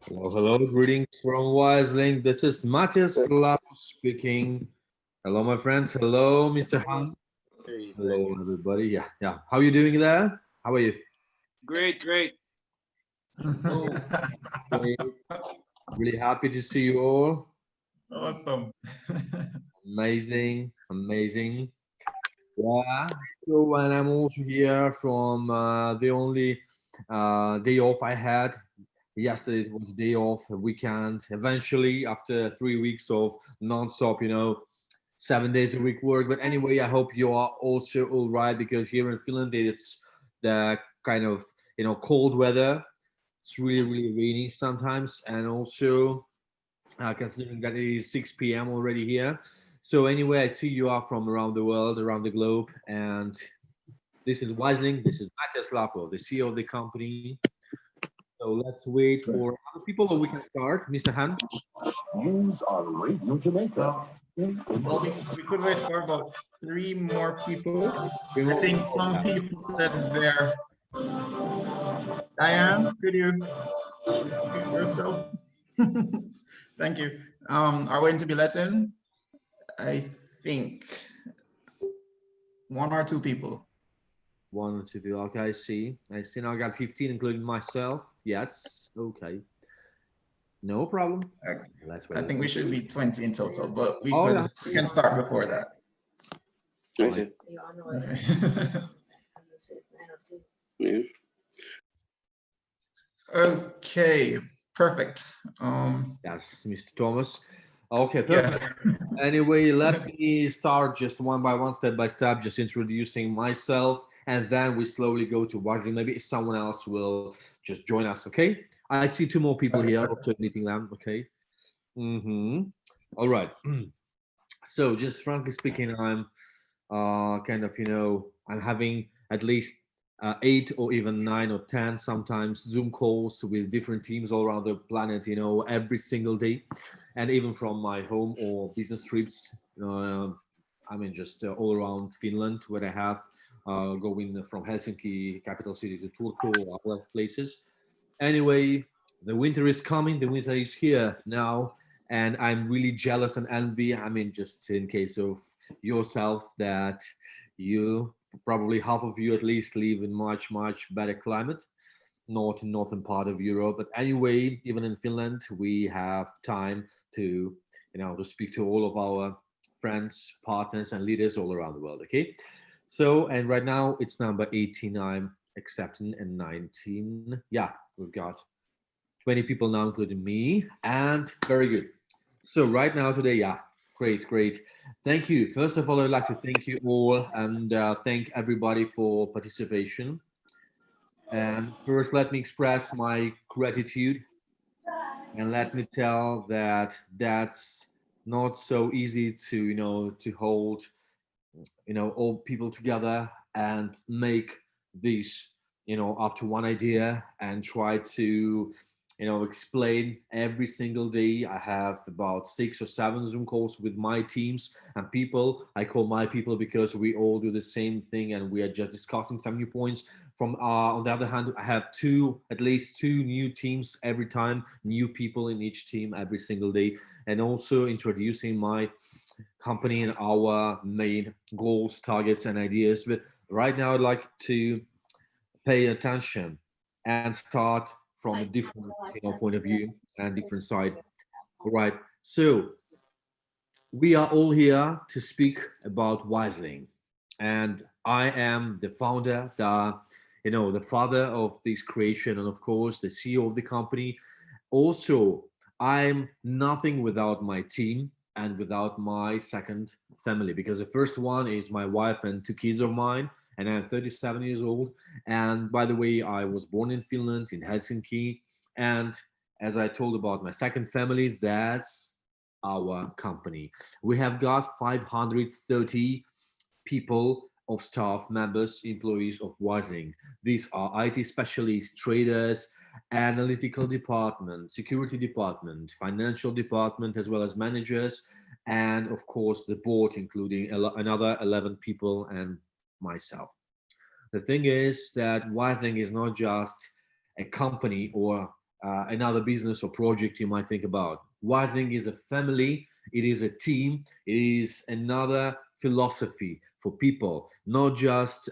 Hello, hello, greetings from Wiseling. This is Matias Lappo speaking. Hello, my friends. Hello, Mr. Han. Hello, everybody. Yeah, yeah. How are you doing there? How are you? Great, great. Oh, great. Really happy to see you all. Awesome. Amazing, amazing. Yeah. So, and I'm also here from the only day off I had. Yesterday it was a day off, a weekend. Eventually, after 3 weeks of non-stop, 7 days a week work. But anyway, I hope you are also all right because here in Finland it's the kind of cold weather. It's really really rainy sometimes, and also considering that it is 6 p.m. already here. So anyway, I see you are from around the world, around the globe, and this is Wiseling. This is Matias Lappo, the CEO of the company. So let's wait for other people, or we can start. Mr. Han. News on Radio Jamaica. Well, we could wait for about 3 more people. I think some people said there. Diane, could you mute yourself? Thank you. Are we going to be let in? I think 1 or 2 people. 1 or 2 people. Okay, I see. I see now I got 15, including myself. Yes. Okay. No problem. Okay. Let's wait. I think we should be 20 in total, but we Oh, we can start before that. Okay. Okay. Okay, perfect. Yes, Mr. Thomas. Okay, perfect. Yeah. Anyway, let me start just one by one, step by step, just introducing myself, and then we slowly go to Wiseling. Maybe someone else will just join us, okay? I see 2 more people here, also meeting them, okay? All right. So just frankly speaking, I'm kind of, I'm having at least 8 or even 9 or 10 sometimes Zoom calls with different teams all around the planet, every single day. And even from my home or business trips, I mean, just all around Finland, where I have going from Helsinki, capital city, to Turku or other places. Anyway, the winter is coming, the winter is here now, and I'm really jealous and envy. I mean, just in case of yourself, that you probably half of you at least live in much better climate, not in northern part of Europe. But anyway, even in Finland, we have time to to speak to all of our friends, partners, and leaders all around the world. Okay, so and right now it's number 18. I'm accepting, and 19. Yeah, we've got 20 people now, including me, and very good. So right now today, yeah, great, great. Thank you. First of all, I'd like to thank you all and thank everybody for participation. And first, let me express my gratitude, and let me tell that that's not so easy to to hold all people together and make this up to one idea and try to explain every single day. I have about 6 or 7 Zoom calls with my teams and people. I call my people because we all do the same thing and we are just discussing some new points. From on the other hand, I have at least two new teams every time, new people in each team every single day, and also introducing my company and our main goals, targets, and ideas. But right now, I'd like to pay attention and start from a different point of view and different side. All right. So we are all here to speak about Wiseling, and I am the founder, the father of this creation, and of course the CEO of the company. Also, I'm nothing without my team and without my second family, because the first one is my wife and 2 kids of mine, and I'm 37 years old. And by the way, I was born in Finland, in Helsinki. And as I told about my second family, that's our company. We have got 530 people of staff, members, employees of Wiseling. These are IT specialists, traders, analytical department, security department, financial department, as well as managers, and of course the board, including another 11 people, and myself. The thing is that Wiseling is not just a company or another business or project you might think about. Wiseling is a family, it is a team, it is another philosophy for people, not just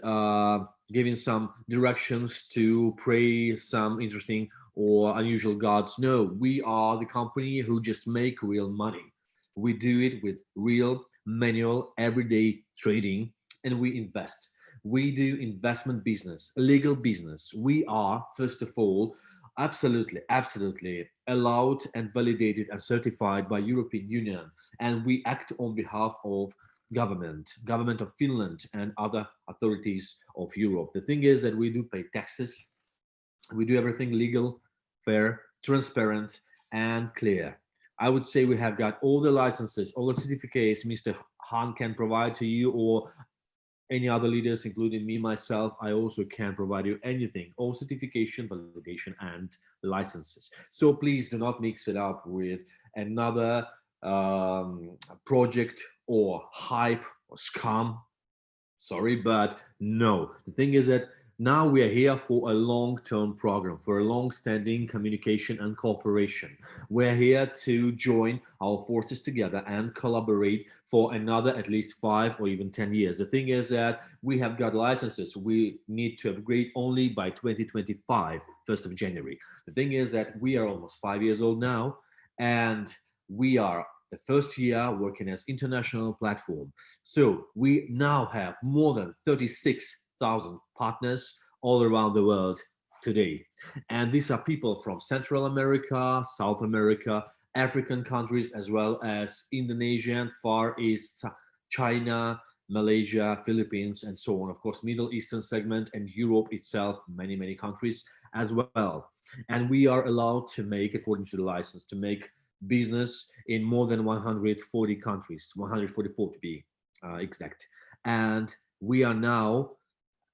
giving some directions to pray some interesting or unusual gods. No, we are the company who just make real money. We do it with real manual everyday trading, and we invest. We do investment business, legal business. We are, first of all, absolutely allowed and validated and certified by European Union. And we act on behalf of government of Finland and other authorities of Europe. The thing is that we do pay taxes. We do everything legal, fair, transparent, and clear. I would say we have got all the licenses, all the certificates Mr. Han can provide to you, or any other leaders, including me, myself. I also can provide you anything, all certification, validation, and licenses. So please do not mix it up with another project or hype or scam. Sorry, but no. The thing is that now we are here for a long-term program, for a long-standing communication and cooperation. We're here to join our forces together and collaborate for another at least 5 or even 10 years. The thing is that we have got licenses. We need to upgrade only by 2025, 1st of January. The thing is that we are almost 5 years old now, and we are the first year working as international platform. So we now have more than 36,000 partners all around the world today. And these are people from Central America, South America, African countries, as well as Indonesian, Far East, China, Malaysia, Philippines, and so on. Of course, Middle Eastern segment and Europe itself, many countries as well. And we are allowed to make, according to the license, to make business in more than 140 countries, 144 to be exact. And we are now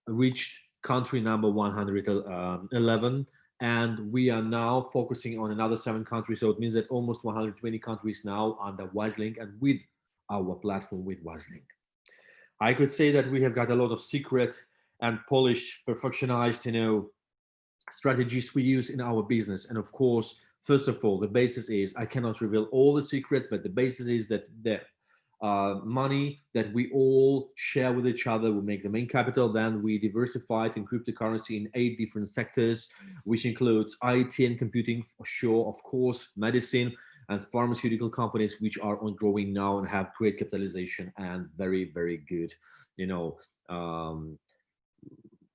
reached country number 111, and we are now focusing on another 7 countries. So it means that almost 120 countries now under Wiseling and with our platform with Wiseling. I could say that we have got a lot of secret and polished, perfectionized, strategies we use in our business. And of course, first of all, the basis is, I cannot reveal all the secrets, but the basis is that the money that we all share with each other will make the main capital. Then we diversify it in cryptocurrency in 8 different sectors, which includes IT and computing for sure, of course, medicine and pharmaceutical companies, which are on growing now and have great capitalization and very good,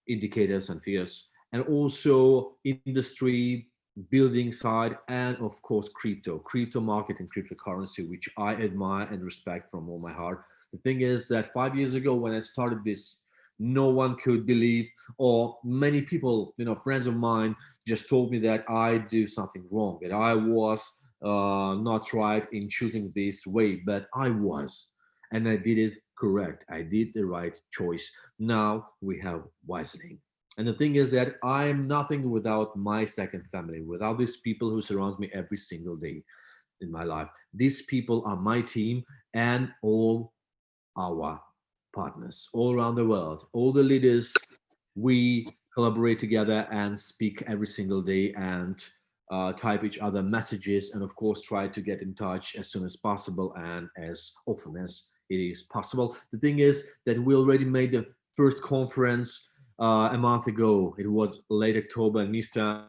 indicators and figures. And also industry, building side, and of course crypto market and cryptocurrency, which I admire and respect from all my heart. The thing is that 5 years ago when I started this, no one could believe, or many people, friends of mine, just told me that I do something wrong, that I was not right in choosing this way, but I was, and I did it correct. I did the right choice. Now we have Wiseling. And the thing is that I'm nothing without my second family, without these people who surround me every single day in my life. These people are my team and all our partners all around the world. All the leaders, we collaborate together and speak every single day and type each other messages, and of course try to get in touch as soon as possible and as often as it is possible. The thing is that we already made the first conference a month ago. It was late October, and Mr.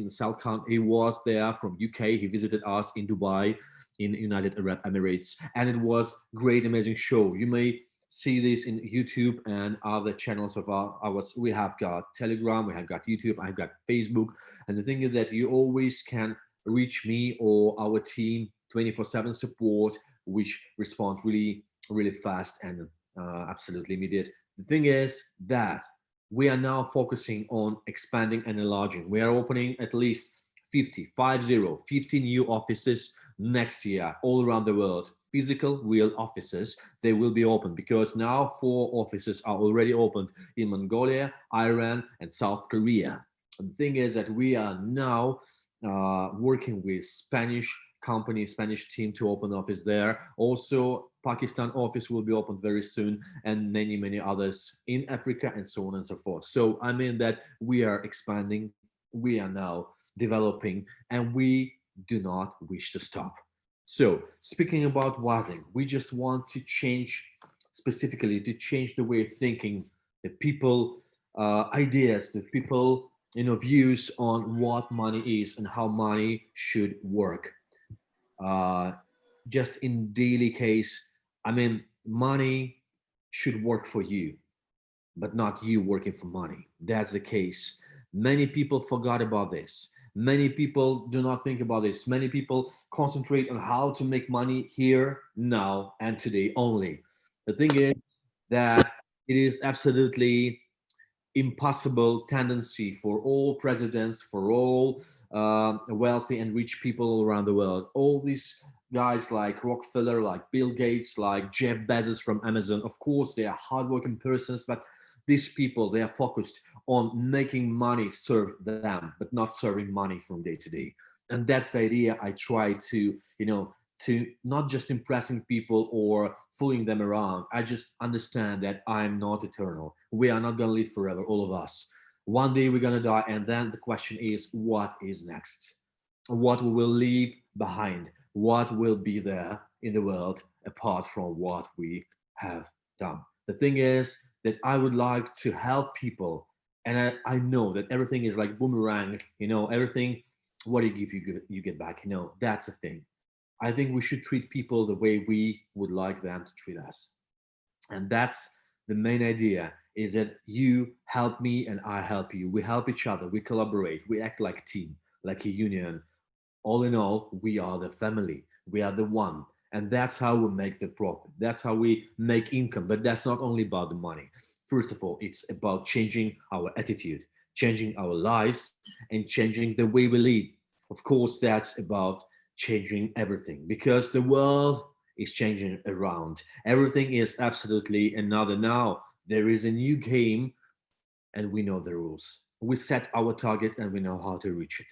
Sal Khan, he was there from UK. He visited us in Dubai, in United Arab Emirates, and it was great, amazing show. You may see this in YouTube and other channels of ours. We have got Telegram, we have got YouTube, I've got Facebook. And the thing is that you always can reach me or our team 24/7 support, which responds really fast and absolutely immediate. The thing is that we are now focusing on expanding and enlarging. We are opening at least 50 new offices next year all around the world. Physical, real offices, they will be open, because now 4 offices are already opened in Mongolia, Iran, and South Korea. The thing is that we are now working with Spanish company, Spanish team to open office there. Also, Pakistan office will be opened very soon, and many others in Africa, and so on and so forth. So I mean that we are expanding, we are now developing, and we do not wish to stop. So speaking about Wiseling, we just want to change, specifically to change the way of thinking, the people ideas, the people views on what money is and how money should work. Uh, just in daily case, I mean, money should work for you, but not you working for money. That's the case. Many people forgot about this. Many people do not think about this. Many people concentrate on how to make money here, now, and today only. The thing is that it is absolutely impossible tendency for all presidents, for all wealthy and rich people all around the world. All these guys like Rockefeller, like Bill Gates, like Jeff Bezos from Amazon, of course, they are hardworking persons, but these people, they are focused on making money serve them, but not serving money from day to day. And that's the idea I try to not just impressing people or fooling them around. I just understand that I'm not eternal. We are not going to live forever, all of us. One day we're going to die, and then the question is, what is next? What we will leave behind? What will be there in the world apart from what we have done? The thing is that I would like to help people, and I know that everything is like boomerang, everything, what you give, you get back, that's the thing. I think we should treat people the way we would like them to treat us. And that's the main idea, is that you help me and I help you. We help each other, we collaborate, we act like a team, like a union. All in all, we are the family, we are the one. And that's how we make the profit. That's how we make income. But that's not only about the money. First of all, it's about changing our attitude, changing our lives, and changing the way we live. Of course, that's about changing everything, because the world is changing around. Everything is absolutely another now. There is a new game, and we know the rules. We set our targets and we know how to reach it.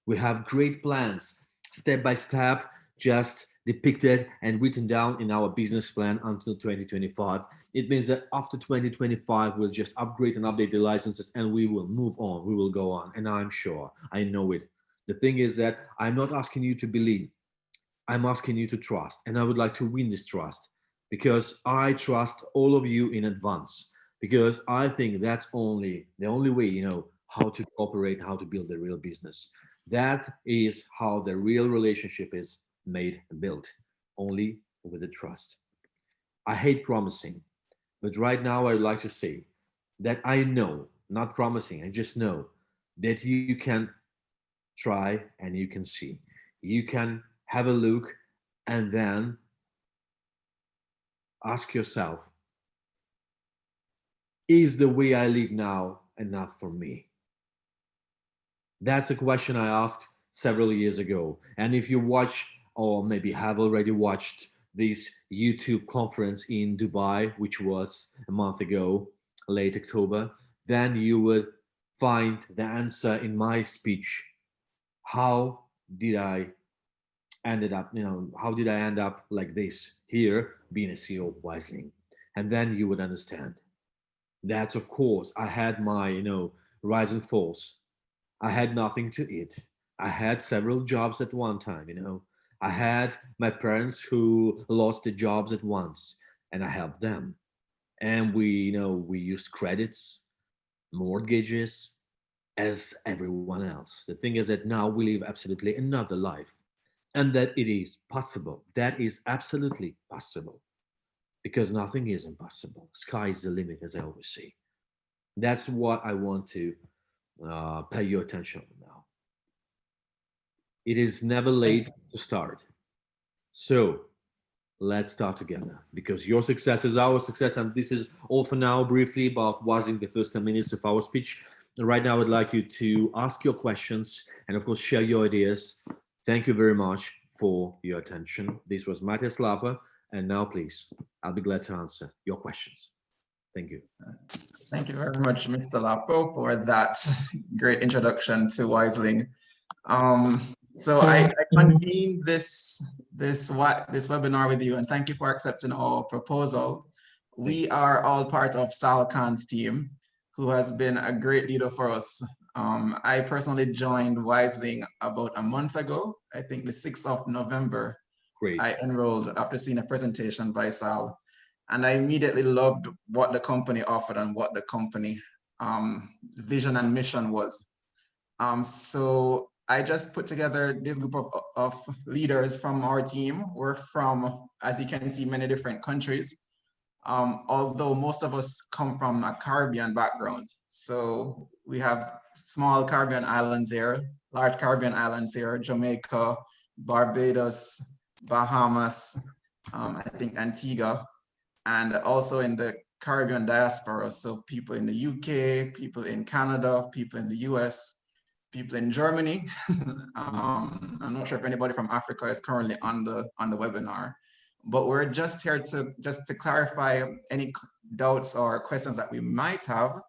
We have great plans, step by step, just depicted and written down in our business plan until 2025. It means that after 2025, we'll just upgrade and update the licenses, and we will move on. We will go on. And I'm sure, I know it. The thing is that I'm not asking you to believe. I'm asking you to trust. And I would like to win this trust, because I trust all of you in advance, because I think that's the only way, how to cooperate, how to build a real business. That is how the real relationship is made and built, only with the trust. I hate promising, but right now I'd like to say that I know, not promising, I just know that you can try and you can see. You can have a look and then ask yourself, is the way I live now enough for me? That's a question I asked several years ago. And if you watch, or maybe have already watched, this YouTube conference in Dubai, which was a month ago, late October, then you would find the answer in my speech. How did I how did I end up like this here, being a CEO of Wiseling? And then you would understand. That's, of course, I had my, rise and falls. I had nothing to eat. I had several jobs at one time. I had my parents who lost their jobs at once, and I helped them. And we used credits, mortgages, as everyone else. The thing is that now we live absolutely another life, and that it is possible. That is absolutely possible, because nothing is impossible. Sky is the limit, as I always say. That's what I want to pay your attention on now. It is never late to start. So let's start together, because your success is our success. And this is all for now, briefly about watching the first 10 minutes of our speech. Right now, I'd like you to ask your questions and, of course, share your ideas. Thank you very much for your attention. This was Matias Lappo. And now, please, I'll be glad to answer your questions. Thank you. Thank you very much, Mr. Lappo, for that great introduction to Wiseling. So I convened this webinar with you, and thank you for accepting our proposal. We are all part of Sal Khan's team, who has been a great leader for us. I personally joined Wiseling about a month ago. I think the 6th of November. Great. I enrolled after seeing a presentation by Sal, and I immediately loved what the company offered and what the company vision and mission was. So I just put together this group of leaders from our team. We're from, as you can see, many different countries. Although most of us come from a Caribbean background. So we have small Caribbean islands here, large Caribbean islands here, Jamaica, Barbados, Bahamas, I think Antigua, and also in the Caribbean diaspora. So people in the UK, people in Canada, people in the US, people in Germany. I'm not sure if anybody from Africa is currently on the webinar, but we're just here to clarify any doubts or questions that we might have.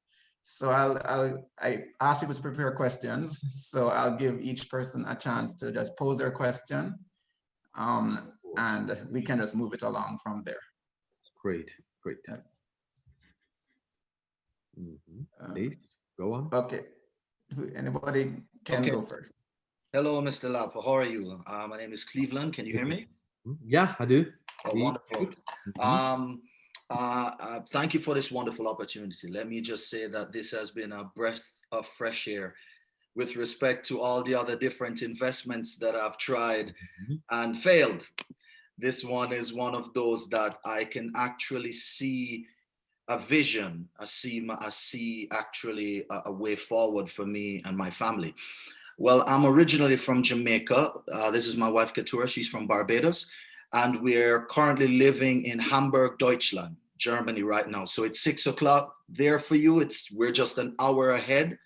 So I ask people to prepare questions. So I'll give each person a chance to just pose their question, and we can just move it along from there. Great. Yeah. Please go on. Okay. Anybody can go first. Hello, Mr. Lappo. How are you? My name is Cleveland. Can you hear me? Yeah, I do. Oh, wonderful. Thank you for this wonderful opportunity. Let me just say that this has been a breath of fresh air with respect to all the other different investments that I've tried and failed. This one is one of those that I can actually see a vision, I see actually a way forward for me and my family. Well, I'm originally from Jamaica. This is my wife, Keturah. She's from Barbados. And we're currently living in Hamburg, Deutschland, Germany right now. So it's 6 o'clock there for you. We're just an hour ahead,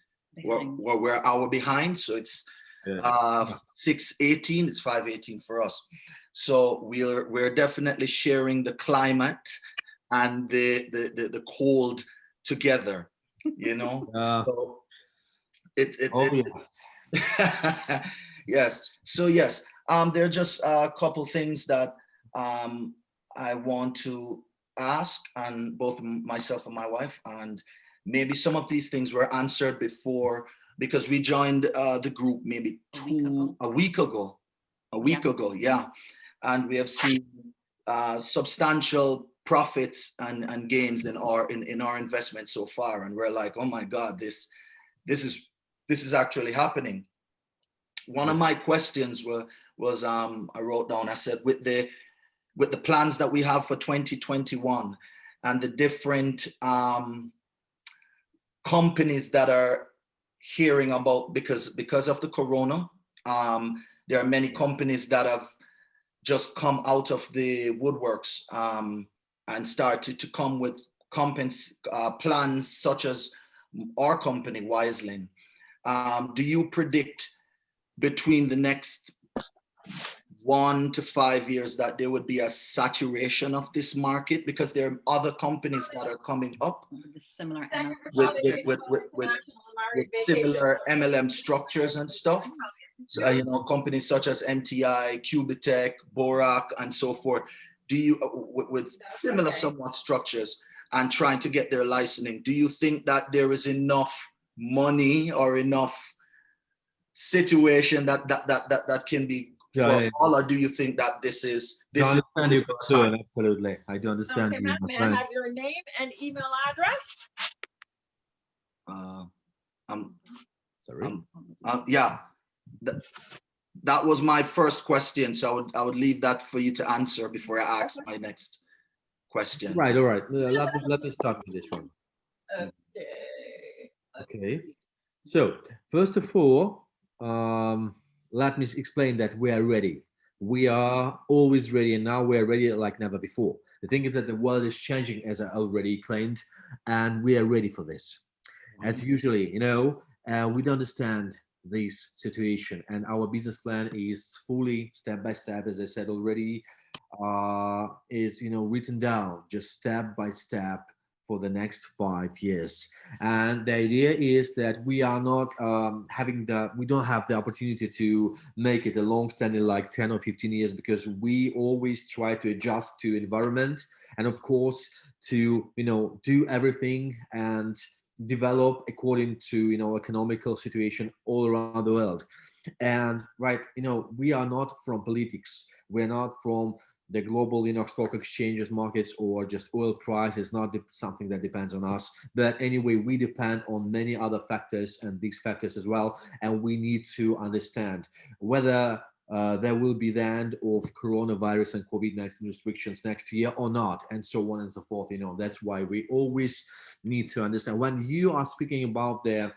or we're an hour behind. So it's 6:18, it's 5:18 for us. So we're definitely sharing the climate and the cold together, you know. So yes. So yes, there are just a couple things that I want to ask, and both myself and my wife, and maybe some of these things were answered before because we joined the group maybe a week ago, yeah, and we have seen substantial profits and gains in our investment so far, and we're like, oh my God, this is actually happening. One of my questions was I wrote down, I said, with the plans that we have for 2021 and the different companies that are hearing about, because of the corona, there are many companies that have just come out of the woodworks and started to come with plans such as our company, Wiseling. Do you predict between the next 1 to 5 years that there would be a saturation of this market, because there are other companies that are coming up with similar MLM structures and stuff? So, you know, companies such as MTI, Cubitech, Borak, and so forth. Do you, with similar somewhat structures and trying to get their licensing, do you think that there is enough money or enough situation that can be for all, or do you think that this is I understand your concern? Absolutely, I do understand. Okay, may I have your name and email address? Sorry. Yeah, that was my first question, so I would leave that for you to answer before I ask my next question. Right. All right. Let me start with this one. Okay. So first of all, let me explain that we are ready. We are always ready, and now we're ready like never before. The thing is that the world is changing, as I already claimed, and we are ready for this. As usually, you know, we don't understand this situation, and our business plan is fully step by step, as I said already, is, you know, written down just step by step for the next 5 years. And the idea is that we are not we don't have the opportunity to make it a long standing like 10 or 15 years, because we always try to adjust to environment, and of course to, do everything and develop according to, economical situation all around the world. And right, we are not from politics, we're not from the global, stock exchanges, markets, or just oil price is not something that depends on us. But anyway, we depend on many other factors and these factors as well. And we need to understand whether there will be the end of coronavirus and COVID-19 restrictions next year or not, and so on and so forth. That's why we always need to understand when you are speaking about the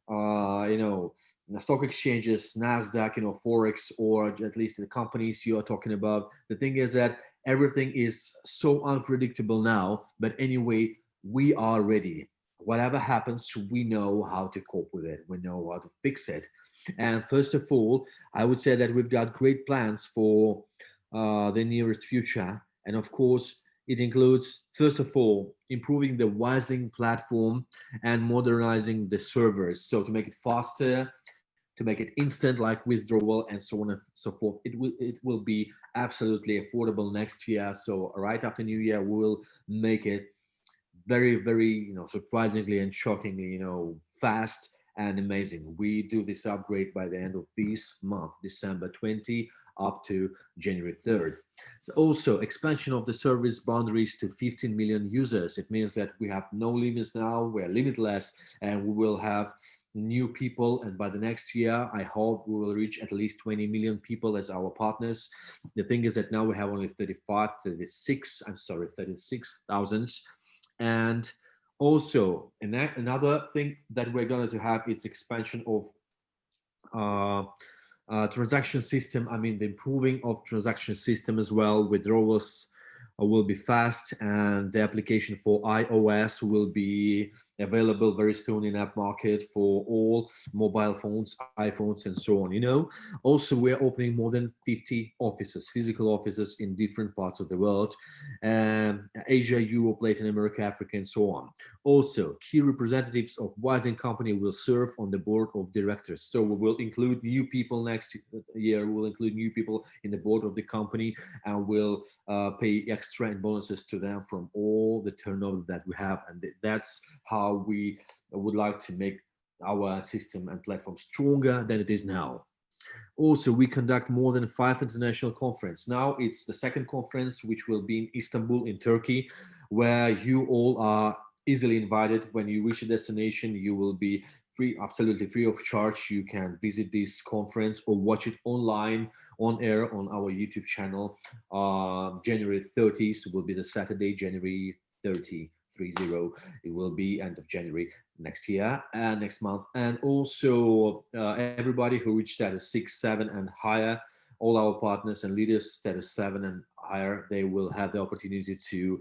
the stock exchanges, NASDAQ, Forex, or at least the companies you are talking about. The thing is that everything is so unpredictable now, but anyway, we are ready. Whatever happens, we know how to cope with it. We know how to fix it. And first of all, I would say that we've got great plans for the nearest future. And of course, it includes, first of all, improving the Wiseling platform and modernizing the servers. So to make it faster, to make it instant, like withdrawal and so on and so forth. It will be absolutely affordable next year. So right after New Year, we'll make it very, very, surprisingly and shockingly, fast and amazing. We do this upgrade by the end of this month, December 20 up to January 3rd. So also, expansion of the service boundaries to 15 million users. It means that we have no limits now, we're limitless, and we will have new people. And by the next year, I hope we will reach at least 20 million people as our partners. The thing is that now we have only 36,000. And also, another thing that we're going to have is expansion of transaction system. I mean, the improving of transaction system as well. Withdrawals will be fast, and the application for iOS will be available very soon in app market for all mobile phones, iPhones, and so on. Also, we're opening more than 50 offices, physical offices in different parts of the world, Asia, Europe, Latin America, Africa, and so on. Also, key representatives of Wiseling Company will serve on the board of directors. So we will include new people next year. We'll include new people in the board of the company, and we'll pay extra and bonuses to them from all the turnover that we have. And that's how we would like to make our system and platform stronger than it is now. Also, we conduct more than 5 international conferences. Now it's the second conference, which will be in Istanbul in Turkey, where you all are easily invited. When you reach a destination, you will be free, absolutely free of charge. You can visit this conference or watch it online on air on our YouTube channel. January 30th will be the Saturday, January 30. It will be end of January next year and next month. And also everybody who reached status 6, 7 and higher, all our partners and leaders status 7 and higher, they will have the opportunity to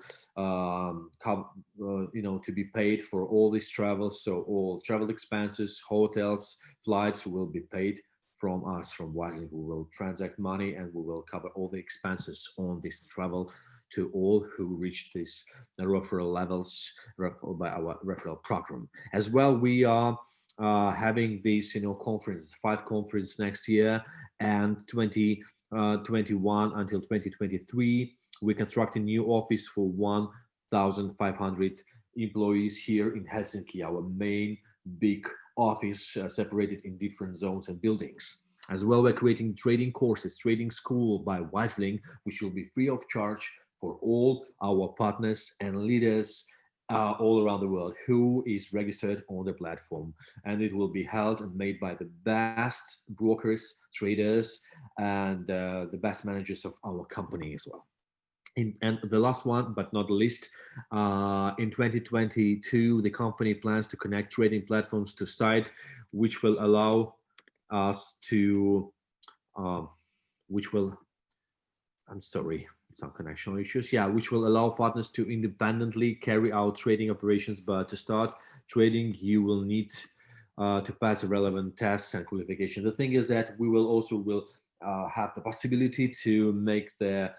to be paid for all these travels. So all travel expenses, hotels, flights will be paid from us, from Wiseling. We will transact money and we will cover all the expenses on this travel to all who reach this referral levels by our referral program. As well, we are having these, conferences, 5 conferences next year, and 2021 until 2023. We construct a new office for 1,500 employees here in Helsinki, our main big office separated in different zones and buildings. As well, we're creating trading courses, trading school by Wiseling, which will be free of charge for all our partners and leaders all around the world who is registered on the platform. And it will be held and made by the best brokers, traders, and the best managers of our company as well. And the last one, but not the least, in 2022, the company plans to connect trading platforms to site, which will allow us to, some connection issues. Yeah, which will allow partners to independently carry out trading operations. But to start trading, you will need to pass the relevant tests and qualification. The thing is that we will also have the possibility to make the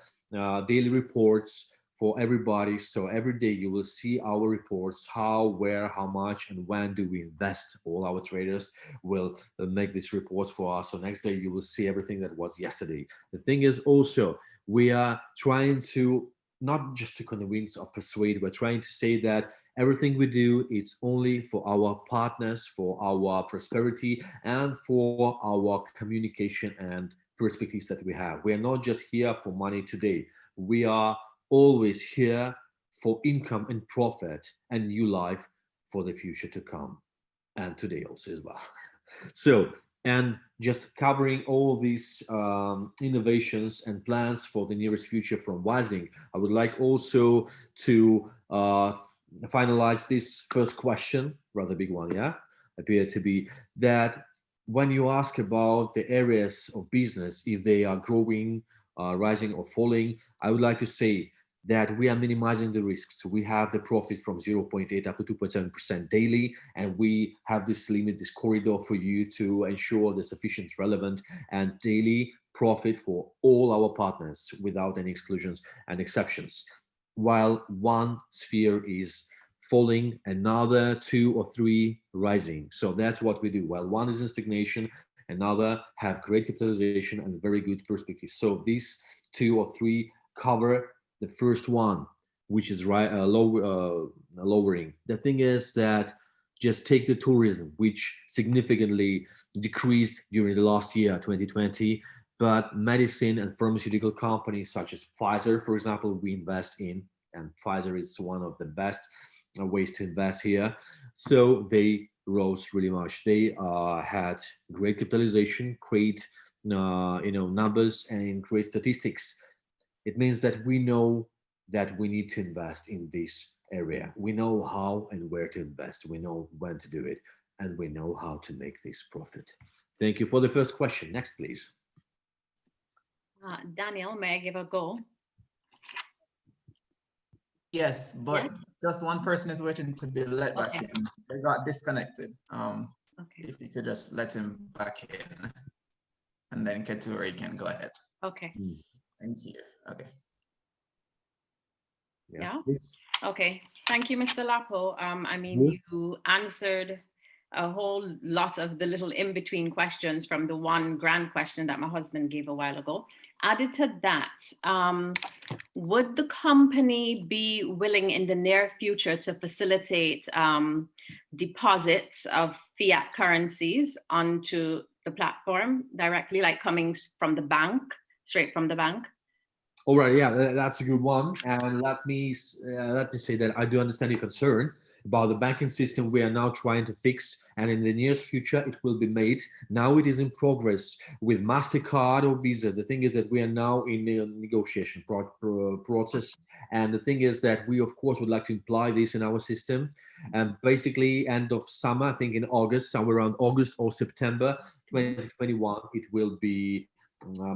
daily reports for everybody. So every day you will see our reports, how, where, how much, and when do we invest. All our traders will make these reports for us. So next day you will see everything that was yesterday. The thing is also, we are trying to not just to convince or persuade, we're trying to say that everything we do is only for our partners, for our prosperity, and for our communication and perspectives that we have. We are not just here for money today. We are always here for income and profit and new life for the future to come, and today also as well. So, and just covering all these innovations and plans for the nearest future from Wiseling, I would like also to finalize this first question, rather big one, yeah, appear to be that when you ask about the areas of business, if they are growing, rising or falling, I would like to say that we are minimizing the risks. We have the profit from 0.8 up to 2.7% daily, and we have this limit, this corridor for you to ensure the sufficient, relevant, and daily profit for all our partners without any exclusions and exceptions. While one sphere is falling, another two or three rising. So that's what we do. While one is in stagnation, another have great capitalization and very good perspective. So these two or three cover the first one, which is lowering. The thing is that just take the tourism, which significantly decreased during the last year, 2020. But medicine and pharmaceutical companies such as Pfizer, for example, we invest in, and Pfizer is one of the best ways to invest here. So they rose really much. They had great capitalization, great numbers, and great statistics. It means that we know that we need to invest in this area. We know how and where to invest. We know when to do it, and we know how to make this profit. Thank you for the first question. Next, please. Daniel, may I give a go? Yes, but Yeah. just one person is waiting to be let back Okay. in. They got disconnected. Okay. If you could just let him back in, and then Keturah can go ahead. Okay. Thank you. Okay. Yes, Yeah. please. Okay. Thank you, Mr. Lappo. I mean, Mhm. you answered a whole lot of the little in-between questions from the one grand question that my husband gave a while ago. Added to that, would the company be willing in the near future to facilitate deposits of fiat currencies onto the platform directly, like coming from the bank, straight from the bank? All right, yeah, that's a good one. And let me say that I do understand your concern about the banking system we are now trying to fix, and in the nearest future it will be made. Now it is in progress with MasterCard or Visa. The thing is that we are now in the negotiation process, and the thing is that we of course would like to imply this in our system. And basically end of summer, I think in August, somewhere around August or September 2021, it will be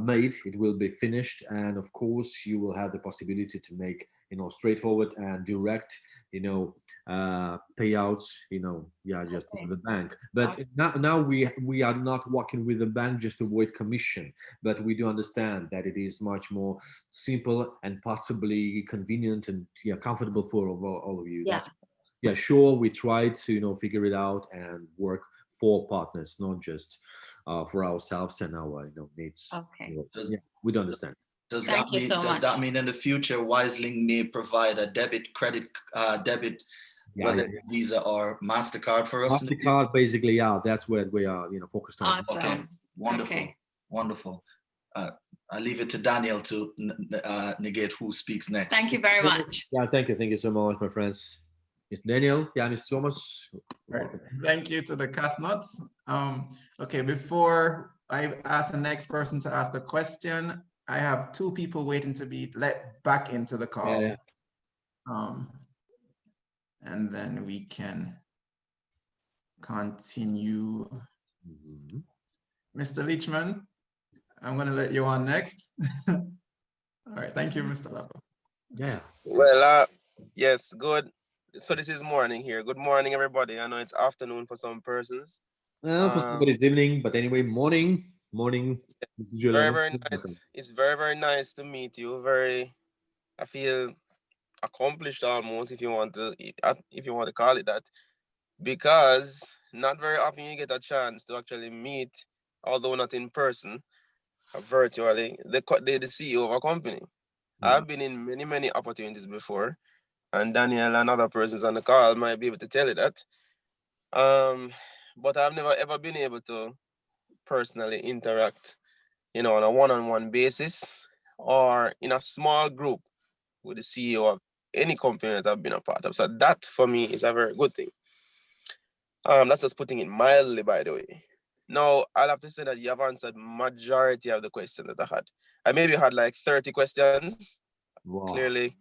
made, it will be finished, and of course you will have the possibility to make straightforward and direct payouts just Okay. to the bank. But now we are not working with the bank just to avoid commission, but we do understand that it is much more simple and possibly convenient and comfortable for all of you. Yeah. Sure, we try to figure it out and work for partners, not just for ourselves and our needs. Okay. We do understand. Does Thank that you mean so much. in the future Wiseling may provide a debit, whether Visa or MasterCard for us? MasterCard, basically, that's where we are focused on. Awesome. Okay, wonderful, Okay. wonderful. I leave it to Daniel to negate who speaks next. Thank you very much. Yeah, thank you so much, my friends. Mr. Daniel, Mr. Thomas. Right. Thank you to the Cathnuts. Okay, before I ask the next person to ask a question, I have two people waiting to be let back into the call. Yeah. And then we can continue. Mr. Leachman, I'm going to let you on next. All right, thank you, Mr. Lappo. Yeah. Well, yes, good. So this is morning here. Good morning, everybody. I know it's afternoon for some persons. For somebody's evening, but anyway, morning. Very, very nice. It's very, very nice to meet you. I feel accomplished almost, if you want to call it that, because not very often you get a chance to actually meet, although not in person, virtually, the CEO of a company. Wow. I've been in many opportunities before, and Daniel and other persons on the call might be able to tell you that. But I've never ever been able to personally interact, on a one-on-one basis or in a small group with the CEO of any company that I've been a part of. So that for me is a very good thing. That's just putting it mildly, by the way. Now, I'll have to say that you have answered majority of the questions that I had. I maybe had like 30 questions. Wow. Clearly,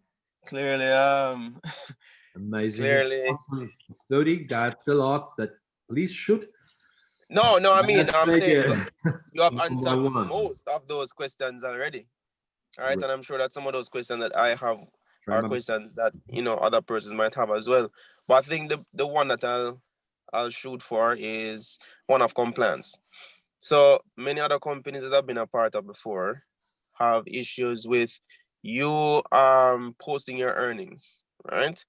Amazing. clearly. Awesome. 30, that's a lot. That please shoot. No, I mean, Let's I'm make saying it you have one by answered one. most of those questions already. All right, Great. and I'm sure that some of those questions that I have Try are my best. questions that other persons might have as well. But I think the one that I'll shoot for is one of compliance. So many other companies that I've been a part of before have issues with you posting your earnings, right?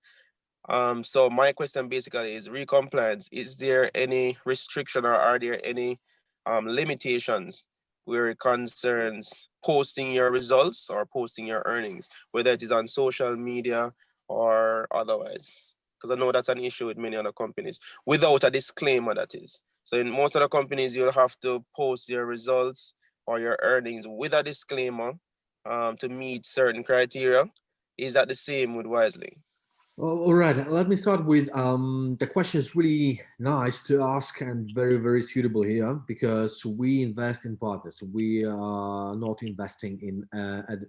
So my question basically is recompliance. Is there any restriction or are there any limitations where it concerns posting your results or posting your earnings, whether it is on social media or otherwise? Because I know that's an issue with many other companies without a disclaimer, that is. So in most other companies, you'll have to post your results or your earnings with a disclaimer to meet certain criteria. Is that the same with Wiseling? All right, let me start with the question is really nice to ask and very suitable here because we invest in partners. We are not investing in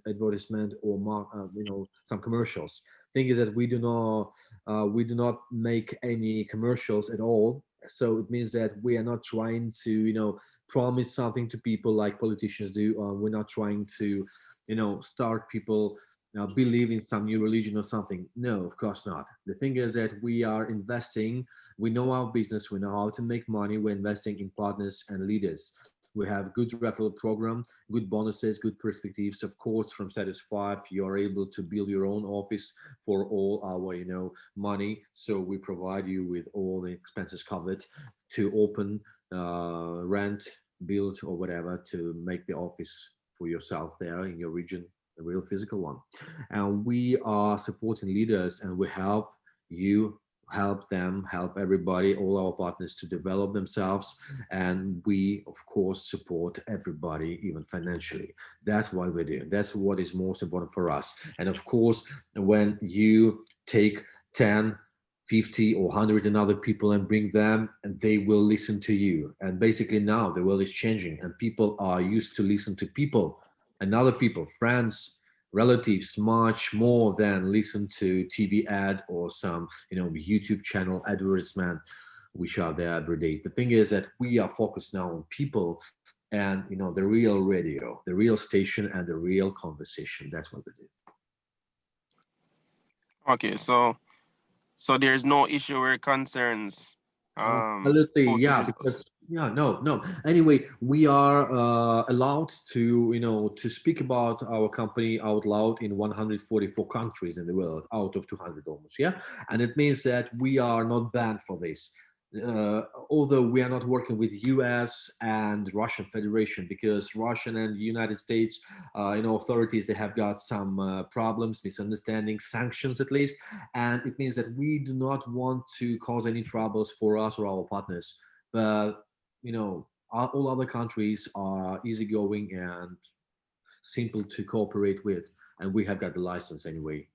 advertisement or some commercials. Thing is that we do not make any commercials at all. So it means that we are not trying to promise something to people like politicians do. We're not trying to start people believe in some new religion or something. No, of course not. The thing is that we are investing, we know our business, we know how to make money, we're investing in partners and leaders. We have good referral program, good bonuses, good perspectives. Of course, from status 5, you are able to build your own office for all our, money. So we provide you with all the expenses covered to open, rent, build, or whatever to make the office for yourself there in your region, a real physical one. And we are supporting leaders and we help you, help them, help everybody, all our partners to develop themselves. And we, of course, support everybody, even financially. That's what we're doing. That's what is most important for us. And of course, when you take 10, 50 or 100 and other people and bring them and they will listen to you, and basically now the world is changing and people are used to listen to people and other people, friends, relatives, much more than listen to TV ad or some YouTube channel advertisement which are there every day. The thing is that we are focused now on people and the real radio, the real station and the real conversation. That's what we do. Okay, so there's no issue where it concerns Absolutely, posting yeah, results. because no. Anyway, we are allowed to speak about our company out loud in 144 countries in the world, out of 200 almost, yeah, and it means that we are not banned for this. Although we are not working with US and Russian Federation because Russian and United States, authorities, they have got some problems, misunderstandings, sanctions at least, and it means that we do not want to cause any troubles for us or our partners. But all other countries are easygoing and simple to cooperate with, and we have got the license anyway.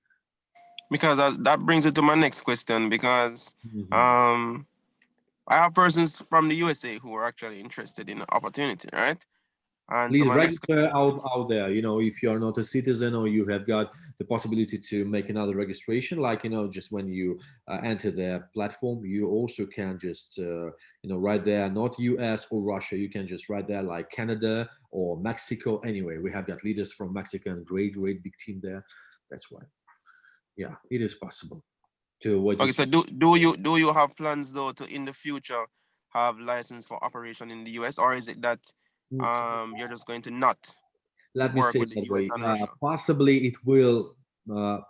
Because that brings it to my next question, because Mhm. I have persons from the USA who are actually interested in the opportunity, right? And so Please my next register question, out there. If you are not a citizen or you have got the possibility to make another registration, like just when you enter their platform, you also can just write there, not US or Russia. You can just write there like Canada or Mexico. Anyway, we have got leaders from Mexico and great big team there. That's why, yeah, it is possible to what you okay, so said. do you have plans though to in the future have license for operation in the US, or is it that you're just going to not Let me work say with it the that US way. and Russia? Possibly it will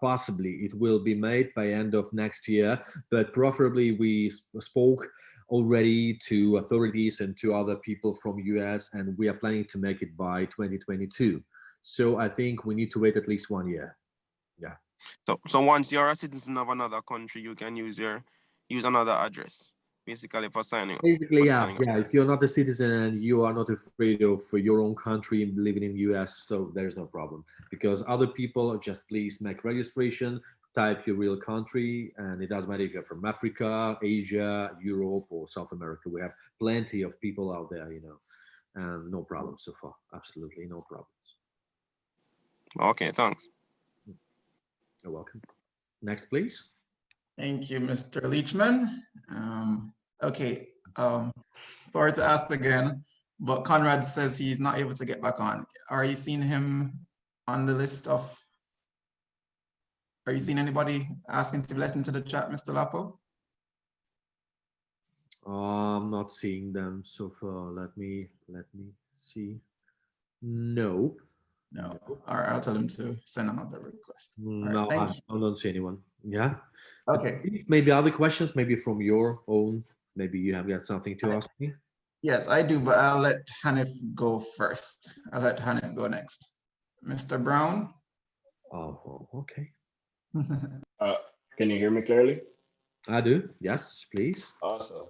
possibly it will be made by end of next year, but preferably we spoke already to authorities and to other people from US, and we are planning to make it by 2022. So I think we need to wait at least 1 year. Yeah. So once you're a citizen of another country, you can use another address, basically for signing up. Basically, For yeah, signing up. yeah. If you're not a citizen and you are not afraid of your own country living in US, so there's no problem. Because other people just please make registration, type your real country, and it doesn't matter if you're from Africa, Asia, Europe, or South America. We have plenty of people out there, and no problem so far. Absolutely no problems. Okay, thanks. You're welcome. Next, please. Thank you, Mr. Leachman. Okay, sorry to ask again, but Conrad says he's not able to get back on. Are you seeing him on the list of, are you seeing anybody asking to be let into the chat, Mr. Lappo? I'm not seeing them so far. Let me see. No. No. All right, I'll tell him to send another request. All right, No, thank I you. don't see anyone. Yeah. Okay. Maybe other questions, maybe from your own. Maybe you have got something to ask me. Yes, I do, but I'll let Hanif go first. I'll let Hanif go next. Mr. Brown? Oh, okay. Can you hear me clearly? I do. Yes, please. Awesome.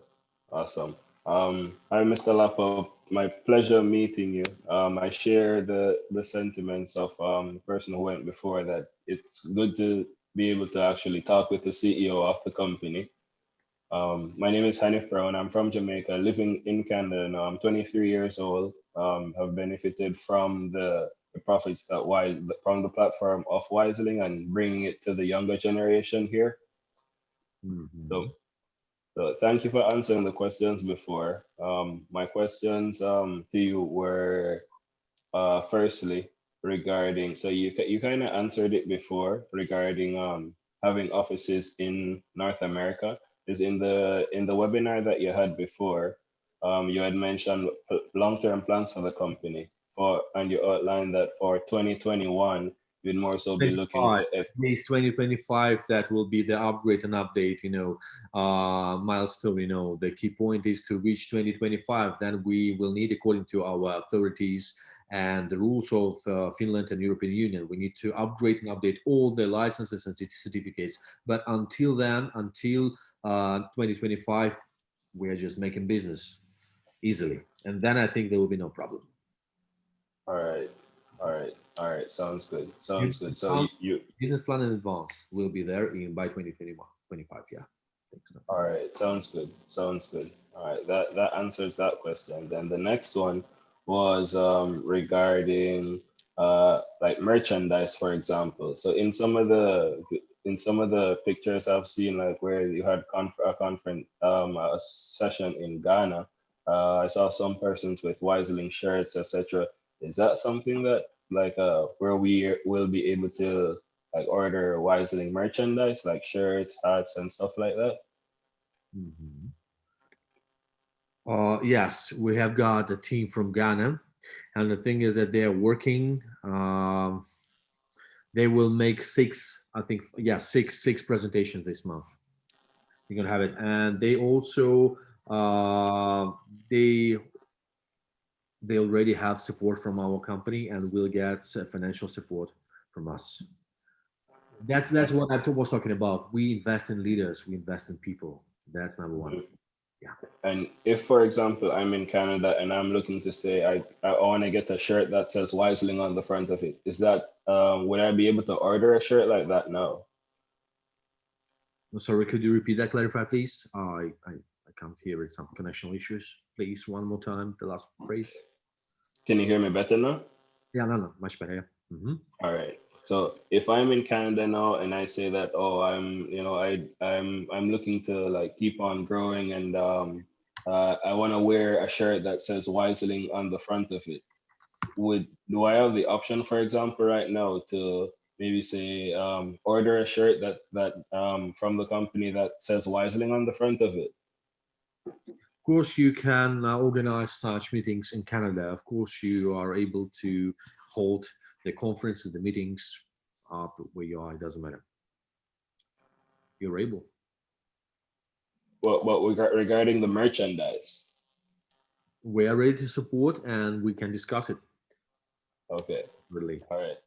Awesome. Hi, Mr. Lappo. My pleasure meeting you. I share the sentiments of the person who went before, that it's good to be able to actually talk with the CEO of the company. My name is Hanif Brown. I'm from Jamaica, living in Canada now. I'm 23 years old. Have benefited from the profits that from the platform of Wiseling and bringing it to the younger generation here. Mhm. So thank you for answering the questions before. My questions to you were firstly regarding, so you kind of answered it before regarding having offices in North America. Is in the webinar that you had before, you had mentioned long-term plans for the company, and you outlined that for 2021 you'd more so be looking 25. to This 2025, that will be the upgrade and update, milestone. The key point is to reach 2025. Then we will need, according to our authorities and the rules of Finland and European Union, we need to upgrade and update all the licenses and certificates. But until then, until 2025, we are just making business easily. And then I think there will be no problem. All right, all right. Sounds good. Sounds good. So Business you business plan in advance will be there by 2021, 25. Yeah. all right. Sounds good. Sounds good. All right. That answers that question. Then the next one was regarding like merchandise, for example. So in some of the pictures I've seen, like where you had a conference a session in Ghana, I saw some persons with Wiseling shirts, etc. Is that something that like where we will be able to like order Wiseling merchandise, like shirts, hats, and stuff like that? Mhm. Yes, we have got a team from Ghana, and the thing is that they are working. They will make six, I think, yeah, six presentations this month. You're gonna have it, and they also they already have support from our company, and will get financial support from us. That's what I was talking about. We invest in leaders. We invest in people. That's number one. Yeah. And if, for example, I'm in Canada and I'm looking to say I want to get a shirt that says Wiseling on the front of it, is that would I be able to order a shirt like that now? Sorry, could you repeat that? Clarify, please. I can't hear it. Some connection issues. Please, one more time. The last phrase. Can you hear me better now? Yeah, no, much better. Yeah. Mm-hmm. All right. So if I'm in Canada now and I say that, oh, I'm looking to like keep on growing, and I want to wear a shirt that says Wiseling on the front of it, do I have the option, for example, right now to maybe say order a shirt that from the company that says Wiseling on the front of it? Of course, you can organize such meetings in Canada. Of course, you are able to hold the conferences, the meetings up where you are, it doesn't matter. You're able. What regarding the merchandise? We are ready to support and we can discuss it. Okay. Really. All right.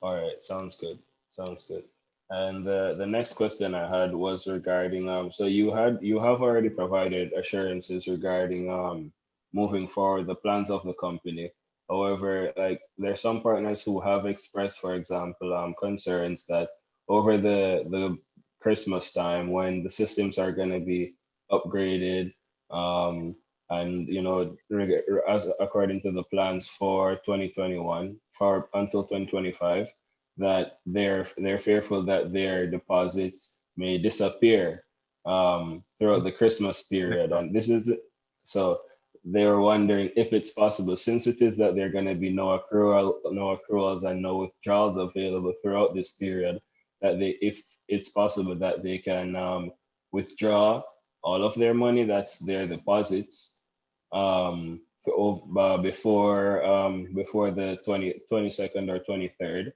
All right. Sounds good. Sounds good. And the next question I had was regarding so you have already provided assurances regarding moving forward the plans of the company. However, like there's some partners who have expressed, for example, concerns that over the Christmas time when the systems are going to be upgraded, um, and you know as according to the plans for 2021 for until 2025, that they're fearful that their deposits may disappear throughout the Christmas period. And this is so they were wondering if it's possible, since it is that there are going to be no accruals and no withdrawals available throughout this period, that they, if it's possible, that they can withdraw all of their money, that's their deposits, before the 22nd or 23rd.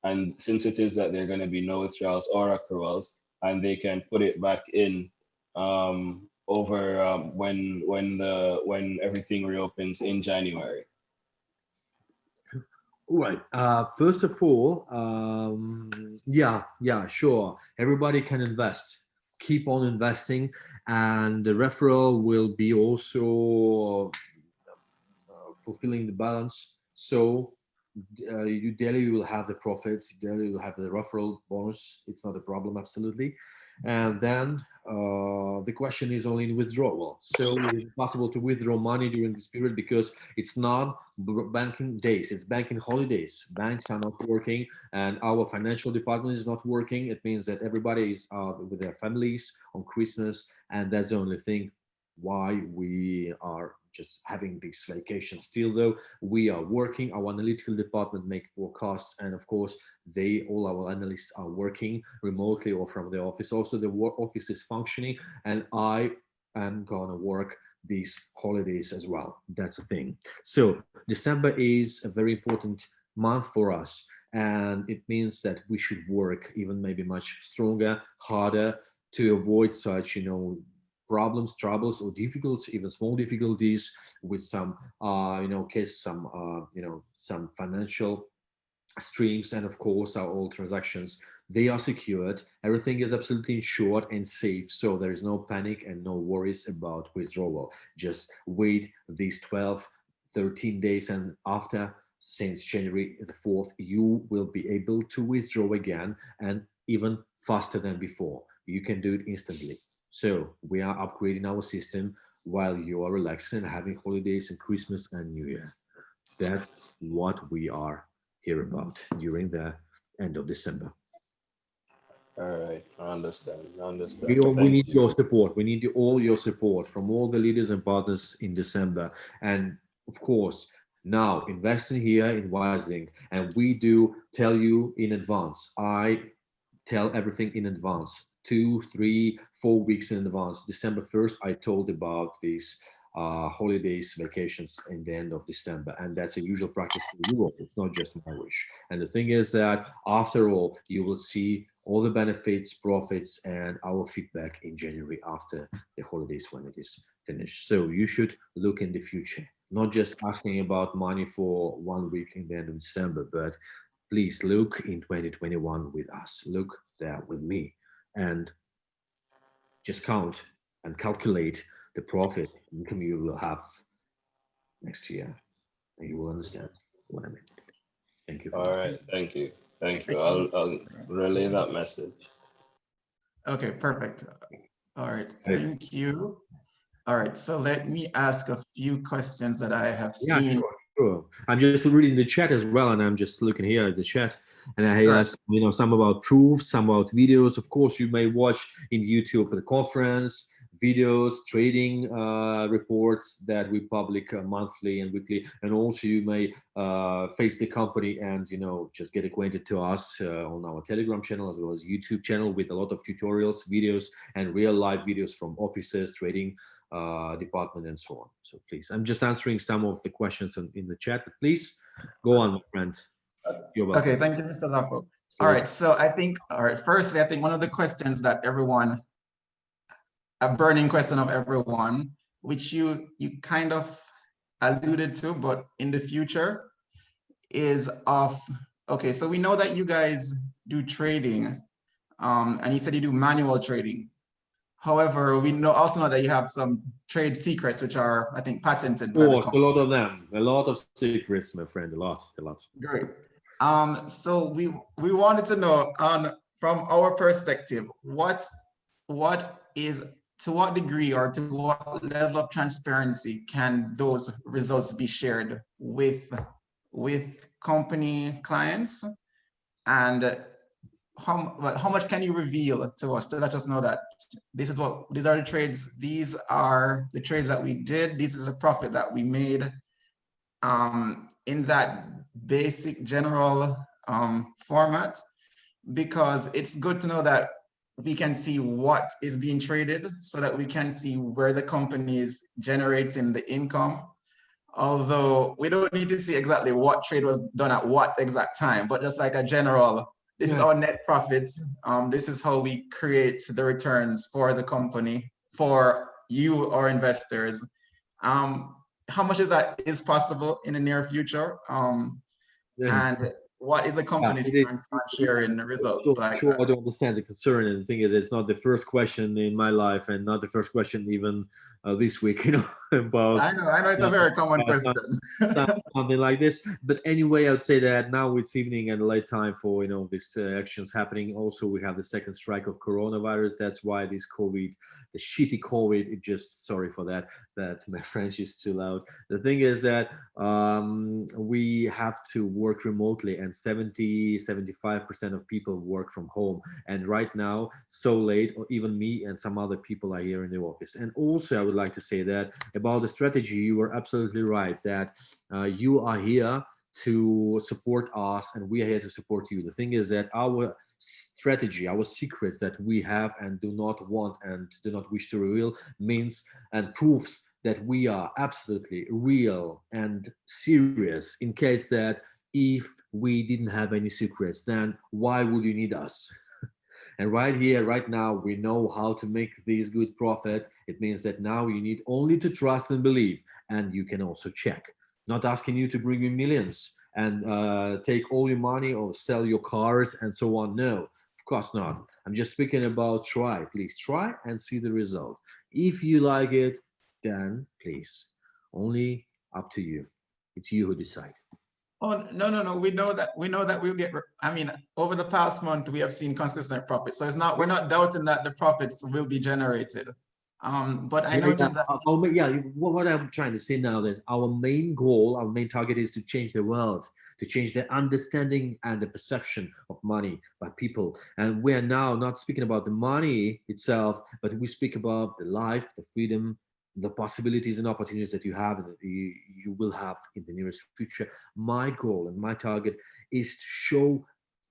And since it is that there are going to be no withdrawals or accruals, and they can put it back in over when everything reopens in January. Right. First of all, yeah, sure. Everybody can invest. Keep on investing, and the referral will be also fulfilling the balance. So you daily you will have the profit, daily you will have the referral bonus. It's not a problem, absolutely. And then the question is only in withdrawal. So it's possible to withdraw money during this period because it's not banking days, it's banking holidays. Banks are not working and our financial department is not working. It means that everybody is with their families on Christmas, and that's the only thing why we are just having these vacations. Still though, we are working, our analytical department make forecasts, and of course all our analysts are working remotely or from the office. Also the work office is functioning, and I am gonna work these holidays as well. That's the thing. So December is a very important month for us, and it means that we should work even maybe much stronger, harder, to avoid such problems, troubles, or difficulties, even small difficulties with some, some financial streams. And of course, our all transactions, they are secured. Everything is absolutely insured and safe. So there is no panic and no worries about withdrawal. Just wait these 12, 13 days, and after, since January the 4th, you will be able to withdraw again, and even faster than before. You can do it instantly. So we are upgrading our system while you are relaxing, having holidays and Christmas and New Year. That's what we are here about during the end of December. All right, I understand. I understand. We Thank need you. your support. We need all your support from all the leaders and partners in December. And of course, now investing here in Wiseling, and we do tell you in advance. I tell everything in advance, 2, 3, 4 weeks in advance. December 1st, I told about these holidays, vacations in the end of December. And that's a usual practice in Europe. It's not just my wish. And the thing is that after all, you will see all the benefits, profits, and our feedback in January after the holidays when it is finished. So you should look in the future, not just asking about money for 1 week in the end of December, but please look in 2021 with us. Look there with me and just count and calculate the profit income you will have next year, and you will understand what I mean. Thank you. All right, thank you. Thank you. Thank you. I'll relay that message. Okay, perfect. All right, Hey. thank you. All right, so let me ask a few questions that I have Yeah, seen. sure. I'm just reading the chat as well, and I'm just looking here at the chat, and I Sure. ask, some about proofs, some about videos. Of course, you may watch in YouTube the conference videos, trading reports that we publish monthly and weekly, and also you may face the company and just get acquainted to us on our Telegram channel as well as YouTube channel with a lot of tutorials, videos, and real life videos from offices, trading department, and so on. So please, I'm just answering some of the questions in the chat, but please go on, my friend. You're welcome. Okay, thank you, Mr. Lappo. All right, so I think, all right, firstly, I think one of the questions that everyone, a burning question of everyone, which you kind of alluded to, but in the future, is of, okay, so we know that you guys do trading, and you said you do manual trading. However, we also know that you have some trade secrets, which are, I think, patented by the a company. lot of them, a lot of secrets, my friend, a lot. Great. So we wanted to know, from our perspective, what is, to what degree or to what level of transparency can those results be shared with company clients, and how much can you reveal to us to let us know that these are the trades, these are the trades that we did, this is the profit that we made, in that basic general format, because it's good to know that we can see what is being traded so that we can see where the company is generating the income. Although we don't need to see exactly what trade was done at what exact time, but just like a general, this is our net profit. This is how we create the returns for the company, for you, our investors. How much of that is possible in the near future? And what is the company's stance on sharing the results like Sure, that? I don't understand the concern, and the thing is, it's not the first question in my life, and not the first question even this week, about I know it's a very common uh, question. something like this. But anyway, I would say that now it's evening and late time for these actions happening. Also, we have the second strike of coronavirus. That's why this COVID, the shitty COVID, it just, sorry for that, that my French is too loud. The thing is that we have to work remotely, and 75% of people work from home. And right now, so late, or even me and some other people are here in the office. And also, I would like to say that about the strategy, you are absolutely right that you are here to support us, and we are here to support you. The thing is that our strategy, our secrets that we have and do not want and do not wish to reveal, means and proves that we are absolutely real and serious. In case that if we didn't have any secrets, then why would you need us? And right here, right now, we know how to make this good profit. It means that now you need only to trust and believe, and you can also check. Not asking you to bring me millions and take all your money or sell your cars and so on. No, of course not. I'm just speaking about try. Please try and see the result. If you like it, then please, only up to you. It's you who decide. Oh, no. We know that we'll get, I mean, over the past month, we have seen consistent profits. So we're not doubting that the profits will be generated. But I noticed that. What I'm trying to say now is our main goal, our main target is to change the world, to change the understanding and the perception of money by people. And we are now not speaking about the money itself, but we speak about the life, the freedom, the possibilities and opportunities that you have and that you will have in the nearest future. My goal and my target is to show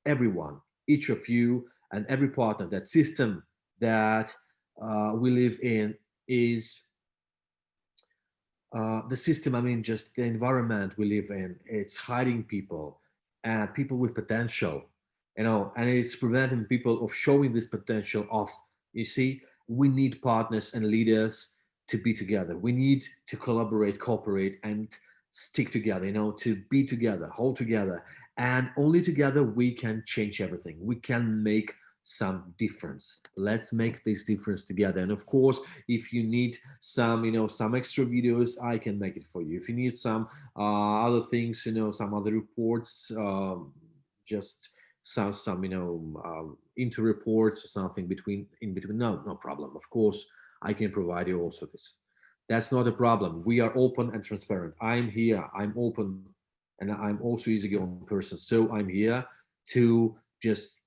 everyone, each of you and every partner, that system that we live in is the system, I mean, just the environment we live in. It's hiding people and people with potential, and it's preventing people of showing this potential off. You see, we need partners and leaders to be together. We need to collaborate, cooperate, and stick together, to be together, hold together. And only together we can change everything. We can make some difference. Let's make this difference together. And of course, if you need some extra videos, I can make it for you. If you need some other things, some other reports, just some inter reports or something in between, no problem. Of course, I can provide you also this. That's not a problem. We are open and transparent. I'm here, I'm open, and I'm also easygoing person. So I'm here to just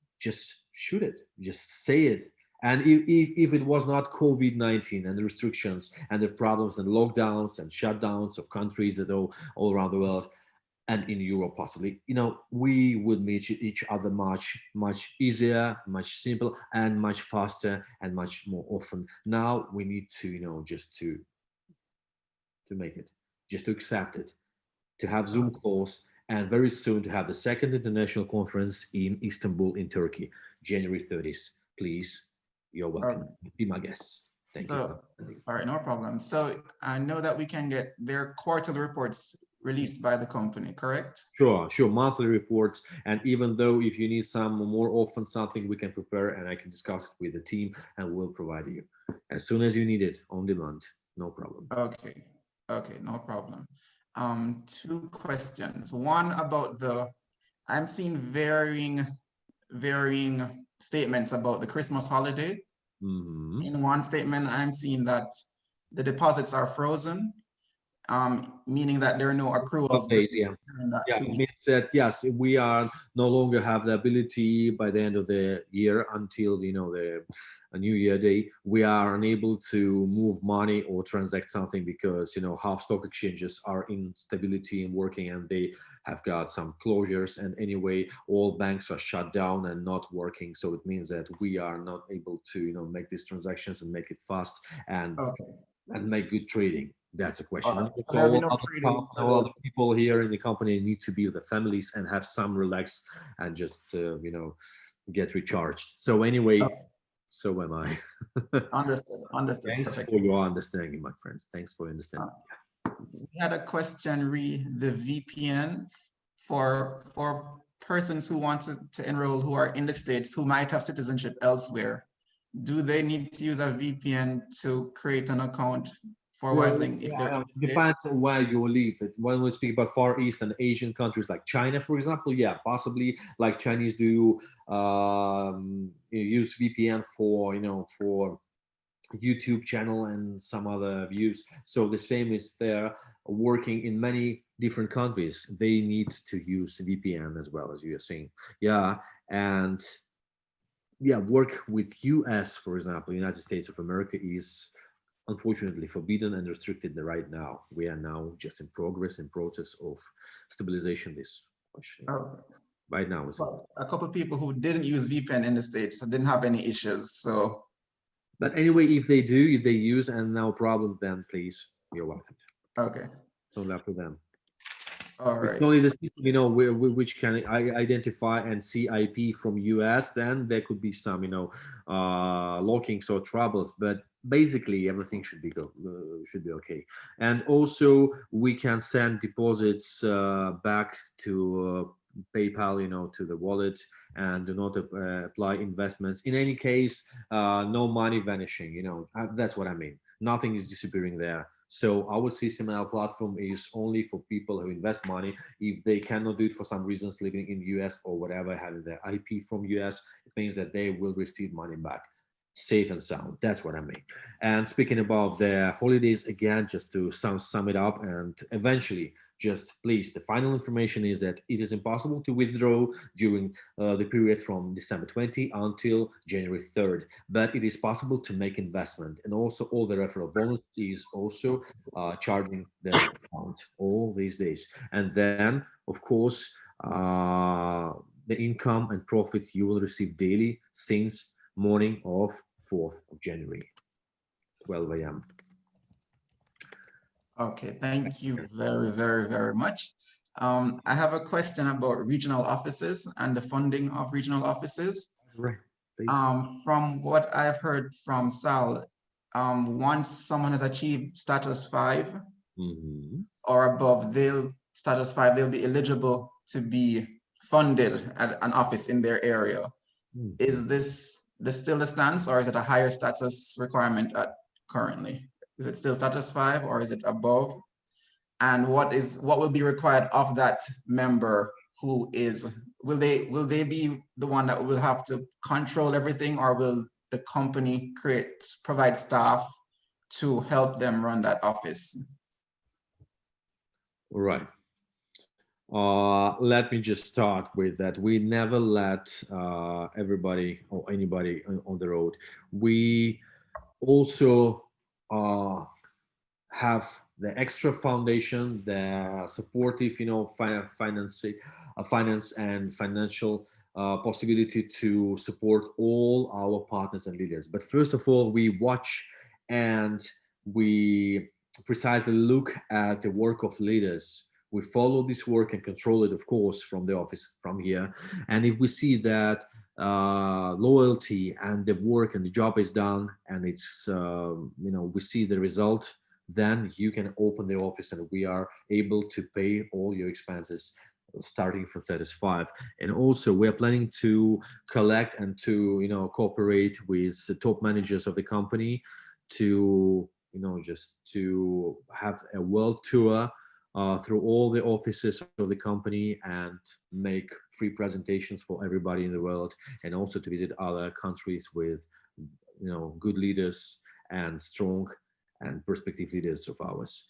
shoot it, just say it. And if it was not COVID-19 and the restrictions and the problems and lockdowns and shutdowns of countries that all around the world and in Europe possibly, we would meet each other much easier, much simpler, and much faster and much more often. Now we need to, just to make it, just to accept it, to have Zoom calls and very soon to have the second international conference in Istanbul in Turkey, January 30th. Please, you're welcome. Be my guests. Thank you. So, all right, no problem. So I know that we can get their quarterly reports released by the company, correct? Sure, monthly reports. And even though if you need some more often something, we can prepare and I can discuss it with the team and we'll provide you as soon as you need it on demand. No problem. Okay, no problem. Two questions. One about I'm seeing varying statements about the Christmas holiday. Mm-hmm. In one statement, I'm seeing that the deposits are frozen, meaning that there are no accruals. Yeah, it means that yes, we are no longer have the ability by the end of the year until a New Year day. We are unable to move money or transact something because half stock exchanges are in stability and working, and they have got some closures. And anyway, all banks are shut down and not working. So it means that we are not able to make these transactions and make it fast and make good trading. That's a question. Right. And So there'll be no trading all for those. other people here in the company need to be with the families and have some relax and just get recharged. So anyway, so am I. Understood. Thanks Perfect. for your understanding, my friends. Thanks for your understanding. We had a question the VPN for persons who want to enroll who are in the States who might have citizenship elsewhere. Do they need to use a VPN to create an account for Wiseling if they're in the States? Depends on where you live. When we speak about Far East and Asian countries like China, for example, yeah, possibly like Chinese do use VPN for for YouTube channel and some other views. So the same is there. Working in many different countries, they need to use VPN as well, as you are saying. Yeah, and yeah, work with US, for example, United States of America is unfortunately forbidden and restricted right now. We are now just in process of stabilization this question. Right now. Well, a couple of people who didn't use VPN in the States didn't have any issues. So, but anyway, if they use and no problem, then please, you're welcome. Okay. So left with them. All right. It's only the people which can identify and see IP from US, then there could be some lockings or troubles, but basically everything should be okay. And also we can send deposits back to PayPal, to the wallet, and do not apply investments. In any case, no money vanishing. That's what I mean. Nothing is disappearing there. So our system and our platform is only for people who invest money. If they cannot do it for some reasons, living in US or whatever, having their IP from US, it means that they will receive money back, safe and sound. That's what I mean. And speaking about the holidays again, just to sum it up, and eventually, just please, the final information is that it is impossible to withdraw during the period from December 20 until January 3rd, but it is possible to make investment. And also all the referral bonus is also charging the account all these days. And then, of course, the income and profit you will receive daily since morning of 4th of January, 12 a.m. Okay, thank you very, very, very much. I have a question about regional offices and the funding of regional offices. Right. From what I've heard from Sal, once someone has achieved status 5 or above, status 5, they'll be eligible to be funded at an office in their area. Is this still the stance, or is it a higher status requirement currently? Is it still status 5 or is it above? And what will be required of that member will they be the one that will have to control everything, or will the company provide staff to help them run that office? Right. Let me just start with that. We never let everybody or anybody on the road. We also have the extra foundation, the supportive, finance and financial possibility to support all our partners and leaders. But first of all, we watch and we precisely look at the work of leaders We follow this work and control it, of course, from the office, from here. And if we see that loyalty and the work and the job is done, and it's we see the result, then you can open the office and we are able to pay all your expenses starting from status 5. And also we are planning to collect and to cooperate with the top managers of the company to just to have a world tour through all the offices of the company and make free presentations for everybody in the world, and also to visit other countries with good leaders and strong and perspective leaders of ours.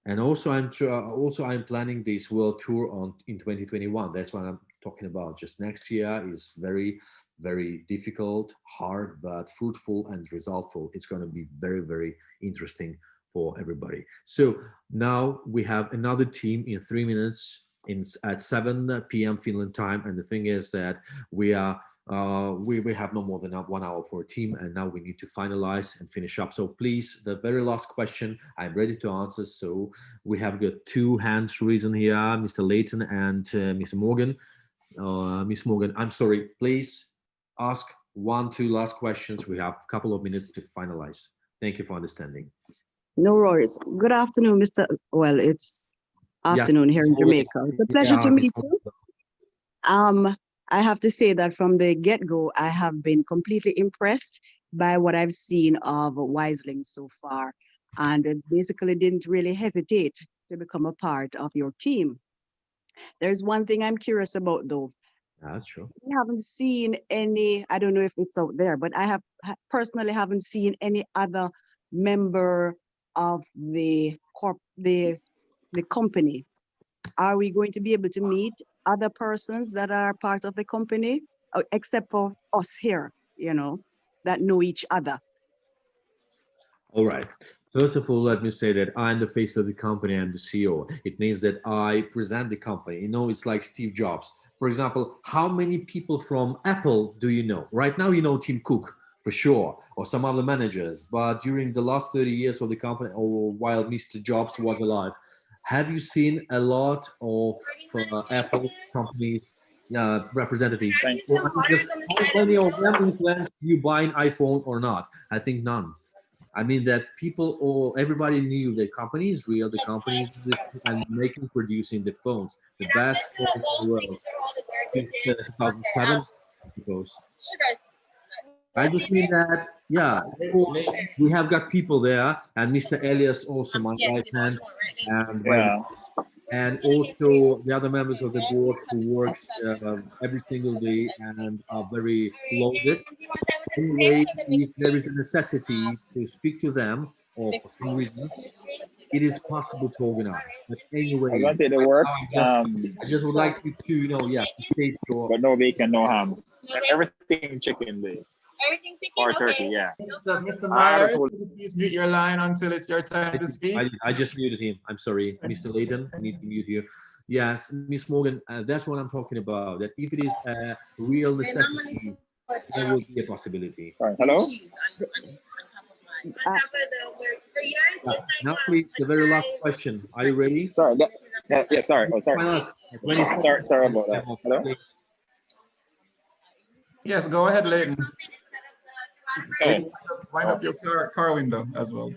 And also I'm planning this world tour in 2021. That's what I'm talking about. Just next year is very, very difficult, hard, but fruitful and resultful. It's going to be very, very interesting for everybody. So now we have another team in 3 minutes at 7 p.m. Finland time. And the thing is that we have no more than 1 hour for a team, and now we need to finalize and finish up. So please, the very last question, I'm ready to answer. So we have got 2 hands raised here, Mr. Layton and Mr. Morgan. Miss Morgan, I'm sorry, please ask 1, 2 last questions. We have a couple of minutes to finalize. Thank you for understanding. No worries. Good afternoon, Mr. Well, it's afternoon here in Jamaica. It's a pleasure to meet you. I have to say that from the get-go, I have been completely impressed by what I've seen of Wiseling so far, and basically didn't really hesitate to become a part of your team. There's one thing I'm curious about, though. That's true. We haven't seen any, I don't know if it's out there, but I personally haven't seen any other member of the company. Are we going to be able to meet other persons that are part of the company, except for us here, that know each other? All right. First of all, let me say that I'm the face of the company. I'm the CEO. It means that I present the company. It's like Steve Jobs. For example, how many people from Apple do you know? Right now, you know Tim Cook for sure, or some other managers. But during the last 30 years of the company, or while Mr. Jobs was alive, have you seen a lot of Apple companies representatives? How many of them influence you buy an iPhone or not? I think none. I mean that people or everybody knew the company is real, the company is and making, producing the phones, the best phones in the world since 2007, I suppose. I just mean that, yeah, of course, we have got people there, and Mr. Elias also, my right hand, and also the other members of the board who works every single day and are very loaded. Anyway, if there is a necessity to speak to them, or for some reason, it is possible to organize. But anyway, I just would like you to, to state your. But no bacon, no ham. Everything chicken based. Everything chicken or turkey, yeah. Mr. Myers, could you please mute your line until it's your time to speak? I just muted him. I'm sorry, Mr. Layton. I need to mute you. Yes, Miss Morgan, that's what I'm talking about. That if it is a real necessity, there will be a possibility. Right. Hello? Now, please, the very last question. Are you ready? Sorry. Yeah, sorry. Oh, sorry. Sorry about that. Hello? Yes, go ahead, Layton. Wind up your car window as well.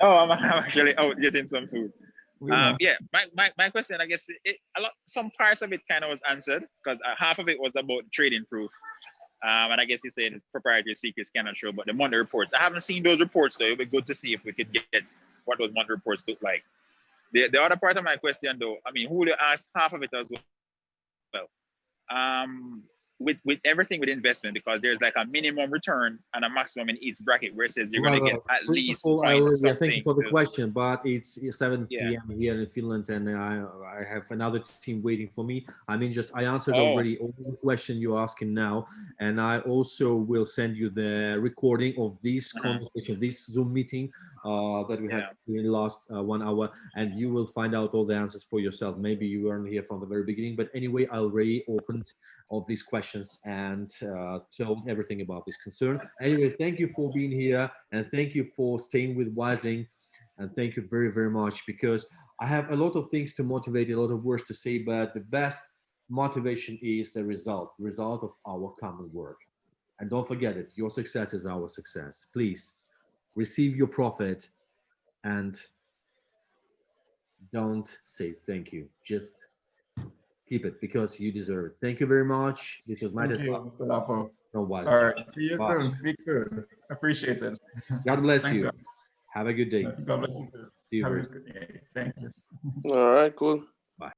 No, I'm actually out getting some food. Yeah, my question, I guess, some parts of it kind of was answered because half of it was about trading proof. And I guess you said proprietary secrets cannot show, but the monthly reports. I haven't seen those reports, though. It would be good to see if we could get what those monthly reports look like. The other part of my question, though, I mean, Julio asked half of it as well. With everything with investment, because there's like a minimum return and a maximum in each bracket where it says you're going to get at least thank you for the question, but it's 7 p.m. here in Finland, and I have another team waiting for me. I mean, I answered already all the question you're asking now, and I also will send you the recording of this conversation, this Zoom meeting that we had in the last 1 hour, and you will find out all the answers for yourself. Maybe you weren't here from the very beginning, but anyway, I already opened of these questions and told everything about this concern. Anyway, thank you for being here, and thank you for staying with Wiseling. And thank you very, very much, because I have a lot of things to motivate, a lot of words to say, but the best motivation is the result of our common work. And don't forget it, your success is our success. Please receive your profit and don't say thank you. Just keep it because you deserve it. Thank you very much. This was Matias Lappo. Mr. Lappo. All right. See you soon. Speak soon. Appreciate it. God bless Thanks, you. guys. Have a good day. God bless you too. See you Have very a good day. Thank you. All right, cool.